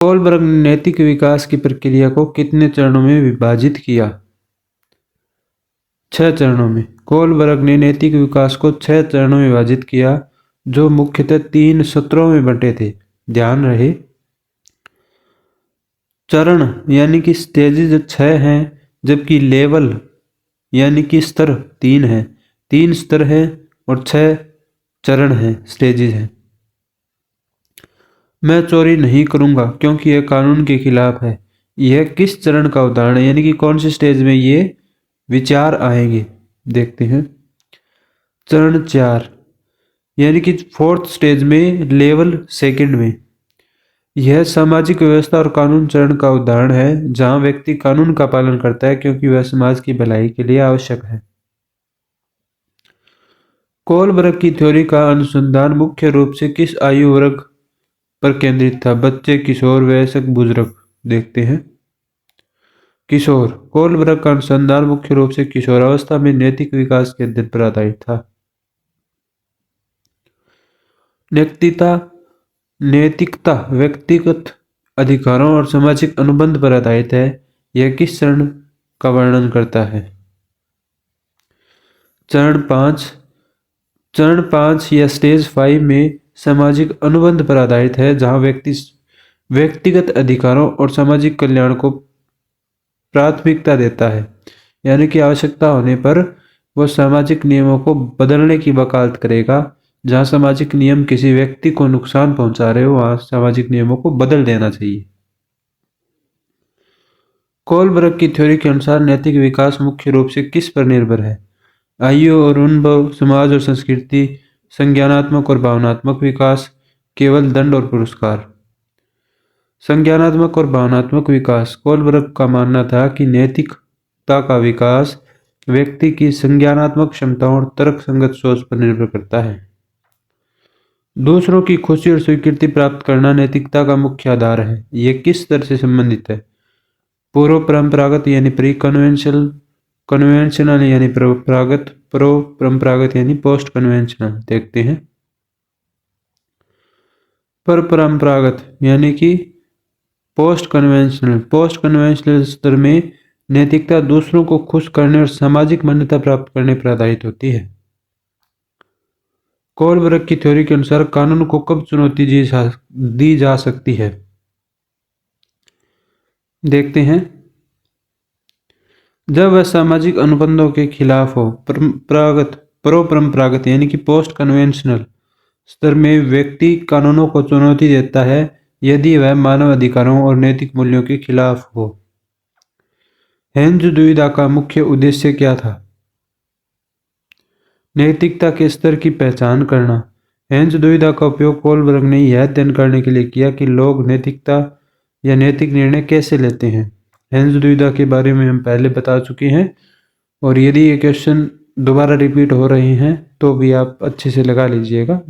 Kohlberg ने नैतिक विकास की प्रक्रिया को कितने चरणों में विभाजित किया? 6 चरणों में। कोलबर्ग ने नैतिक विकास को 6 चरणों में विभाजित किया, जो मुख्यतः 3 सत्रों में बंटे थे। ध्यान रहे, चरण यानी कि स्टेजेज 6 हैं, जबकि लेवल यानी कि स्तर 3 है। 3 स्तर हैं और 6 चरण हैं, स्टेजेज हैं। मैं चोरी नहीं करूंगा क्योंकि यह कानून के खिलाफ है। यह किस चरण का उदाहरण है, यानी कि कौन से स्टेज में ये विचार आएंगे? देखते हैं। चरण 4 यानी कि 4th स्टेज में, लेवल 2nd में। यह सामाजिक व्यवस्था और कानून चरण का उदाहरण है, जहां व्यक्ति कानून का पालन करता है क्योंकि वह समाज की भलाई के लिए आवश्यक है। कोलबर्ग की थ्योरी का अनुसंधान मुख्य रूप से किस आयु वर्ग पर केंद्रित था? बच्चे, किशोर, वयस्क, बुजुर्ग। देखते हैं। किशोर। कोलबर्ग का अनुसंधान मुख्य रूप से किशोरावस्था में नैतिक विकास के अध्ययन पर आधारित था। नैतिकता व्यक्तिगत अधिकारों और सामाजिक अनुबंध पर आधारित है। यह किस चरण का वर्णन करता है? चरण 5 या स्टेज 5 में सामाजिक अनुबंध पर आधारित है, जहां व्यक्तिगत अधिकारों और सामाजिक कल्याण को प्राथमिकता देता है, यानी कि आवश्यकता होने पर वह सामाजिक नियमों को बदलने की वकालत करेगा। जहां सामाजिक नियम किसी व्यक्ति को नुकसान पहुंचा रहे हो, वहां सामाजिक नियमों को बदल देना चाहिए। कोलबर्ग की थ्योरी के अनुसार नैतिक विकास मुख्य रूप से किस पर निर्भर है? आयु और अनुभव, समाज और संस्कृति, संज्ञानात्मक और भावनात्मक विकास, केवल दंड और पुरस्कार। संज्ञानात्मक और भावनात्मक विकास। कोलबर्ग का मानना था कि नैतिकता का विकास व्यक्ति की संज्ञानात्मक क्षमताओं और तर्कसंगत सोच पर निर्भर करता है। दूसरों की खुशी और स्वीकृति प्राप्त करना नैतिकता का मुख्य आधार है। यह किस तरह से संबंधित है? पूर्व परंपरागत यानी प्री कन्वेंशनल, कन्वेंशनल यानी परंपरागत, प्रो परंपरागत यानी पोस्ट कन्वेंशनल। देखते हैं। पर परंपरागत यानी कि पोस्ट कन्वेंशनल स्तर में नैतिकता दूसरों को खुश करने और सामाजिक मान्यता प्राप्त करने पर आधारित होती है। कोलबर्ग की थ्योरी के अनुसार कानून को कब चुनौती दी जा सकती है? देखते हैं। जब वह सामाजिक अनुबंधों के खिलाफ हो। परंपरागत यानी कि पोस्ट कन्वेंशनल स्तर में व्यक्ति कानूनों को चुनौती देता है यदि वह मानव अधिकारों और नैतिक मूल्यों के खिलाफ हो। हेंज दुविधा का मुख्य उद्देश्य क्या था? नैतिकता के स्तर की पहचान करना। हेंज दुविधा का उपयोग कोलबर्ग ने यह अध्ययन करने के लिए किया कि लोग नैतिकता या नैतिक निर्णय कैसे लेते हैं। हेंज दुविधा के बारे में हम पहले बता चुके हैं, और यदि ये क्वेश्चन दोबारा रिपीट हो रहे हैं तो भी आप अच्छे से लगा लीजिएगा,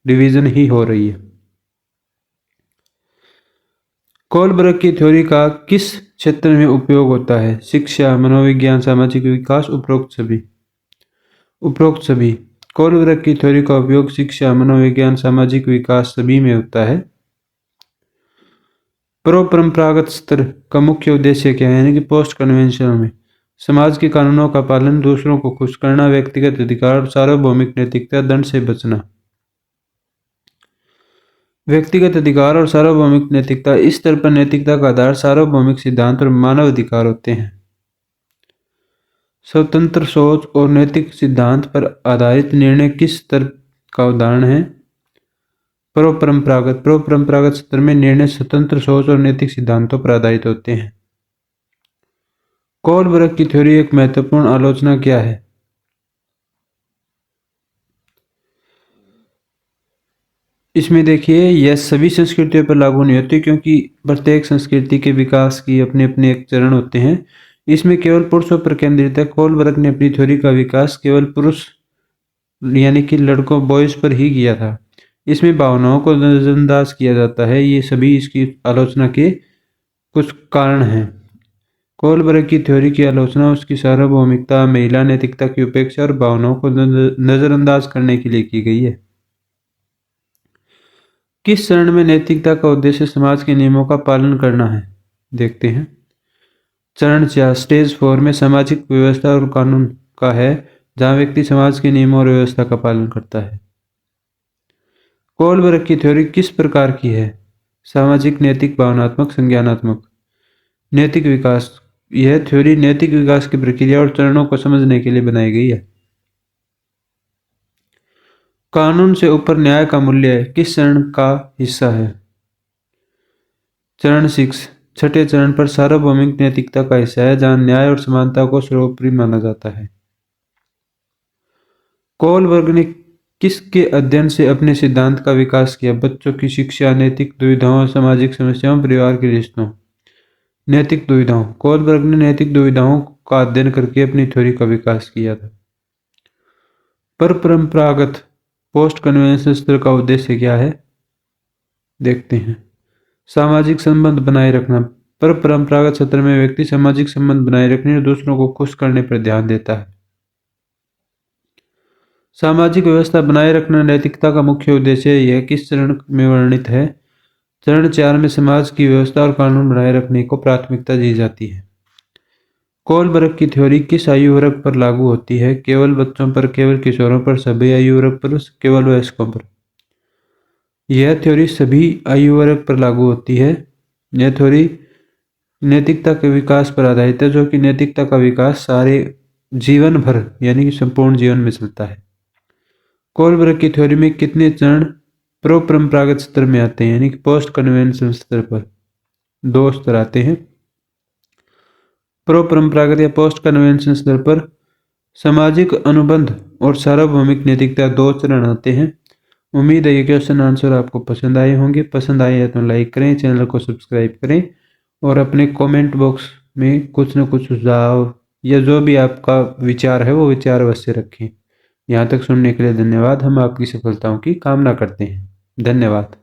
रिवीजन ही हो रही है। कोलबर्ग की थ्योरी का किस क्षेत्र में उपयोग होता है? शिक्षा, मनोविज्ञान, सामाजिक विकास, उपरोक्त सभी। कोलबर्ग की थ्योरी का उपयोग शिक्षा, मनोविज्ञान, सामाजिक विकास सभी में होता है। परंपरागत स्तर का मुख्य उद्देश्य क्या है? यानी कि पोस्ट कन्वेंशनल में समाज के कानूनों का पालन, दूसरों को खुश करना, व्यक्तिगत अधिकार, सार्वभौमिक नैतिकता, दंड से बचना। व्यक्तिगत अधिकार और सार्वभौमिक नैतिकता। इस स्तर पर नैतिकता का आधार सार्वभौमिक सिद्धांत और मानव अधिकार होते हैं। स्वतंत्र सोच और नैतिक सिद्धांत पर आधारित निर्णय किस स्तर का उदाहरण है? परंपरागत स्तर में निर्णय स्वतंत्र सोच और नैतिक सिद्धांतों पर आधारित होते हैं। कोलबर्ग की थ्योरी एक महत्वपूर्ण आलोचना क्या है? इसमें देखिए, यह सभी संस्कृतियों पर लागू नहीं होती, क्योंकि प्रत्येक संस्कृति के विकास की अपने अपने एक चरण होते हैं। इसमें केवल पुरुषों पर केंद्रित है। कोलबर्ग ने अपनी थ्योरी का विकास केवल पुरुष यानी कि लड़कों, बॉयज पर ही किया था। इसमें भावनाओं को नजरअंदाज किया जाता है। ये सभी इसकी आलोचना के कुछ कारण हैं। कोलबर्ग की थ्योरी की आलोचना उसकी सार्वभौमिकता, महिला नैतिकता की उपेक्षा और भावनाओं को नजरअंदाज करने के लिए की गई है। किस चरण में नैतिकता का उद्देश्य समाज के नियमों का पालन करना है, देखते हैं। चरण 4 स्टेज 4 में सामाजिक व्यवस्था और कानून का है, जहां व्यक्ति समाज के नियमों और व्यवस्था का पालन करता है। कोलबर्ग की थ्योरी किस प्रकार की है? सामाजिक, नैतिक, भावनात्मक, संज्ञानात्मक। नैतिक विकास, यह थ्योरी नैतिक विकास की प्रक्रिया और चरणों को समझने के लिए बनाई गई है। कानून से ऊपर न्याय का मूल्य किस चरण का हिस्सा है? चरण 6 छठे चरण पर सार्वभौमिक नैतिकता का हिस्सा है, जहां न्याय और समानता को सर्वोपरि माना जाता है। कोलबर्ग ने किसके अध्ययन से अपने सिद्धांत का विकास किया? बच्चों की शिक्षा, नैतिक दुविधाओं, सामाजिक समस्याओं, परिवार के रिश्तों। नैतिक दुविधाओं, कोलबर्ग ने नैतिक दुविधाओं का अध्ययन करके अपनी थ्योरी का विकास किया था। पर परंपरागत पोस्ट कन्वेंशनल स्तर का उद्देश्य क्या है, देखते हैं। सामाजिक संबंध बनाए रखना, पर परंपरागत सत्र में व्यक्ति सामाजिक संबंध बनाए रखने और दूसरों को खुश करने पर ध्यान देता है। सामाजिक व्यवस्था बनाए रखना नैतिकता का मुख्य उद्देश्य है। यह किस चरण में वर्णित है? चरण 4 में समाज की व्यवस्था और कानून बनाए रखने को प्राथमिकता दी जाती है। कोलबर्ग की थ्योरी किस आयु वर्ग पर लागू होती है? केवल बच्चों पर, केवल किशोरों पर, सभी आयु वर्ग पर, केवल वयस्कों पर। यह थ्योरी सभी आयु वर्ग पर लागू होती है। यह थ्योरी नैतिकता के विकास पर आधारित है, जो कि नैतिकता का विकास सारे जीवन भर यानी कि संपूर्ण जीवन में चलता है। कोलबर्ग की थ्योरी में कितने चरण परंपरागत स्तर में आते हैं, यानी कि पोस्ट कन्वेंशनल स्तर पर? 2 स्तर आते हैं। परंपरागत या पोस्ट कन्वेंशनल स्तर पर सामाजिक अनुबंध और सार्वभौमिक नैतिकता 2 चरण आते हैं। उम्मीद है ये क्वेश्चन आंसर आपको पसंद आए होंगे। पसंद आए हैं तो लाइक करें, चैनल को सब्सक्राइब करें और अपने कमेंट बॉक्स में कुछ न कुछ सुझाव या जो भी आपका विचार है वो विचार अवश्य रखें। यहाँ तक सुनने के लिए धन्यवाद। हम आपकी सफलताओं की कामना करते हैं। धन्यवाद।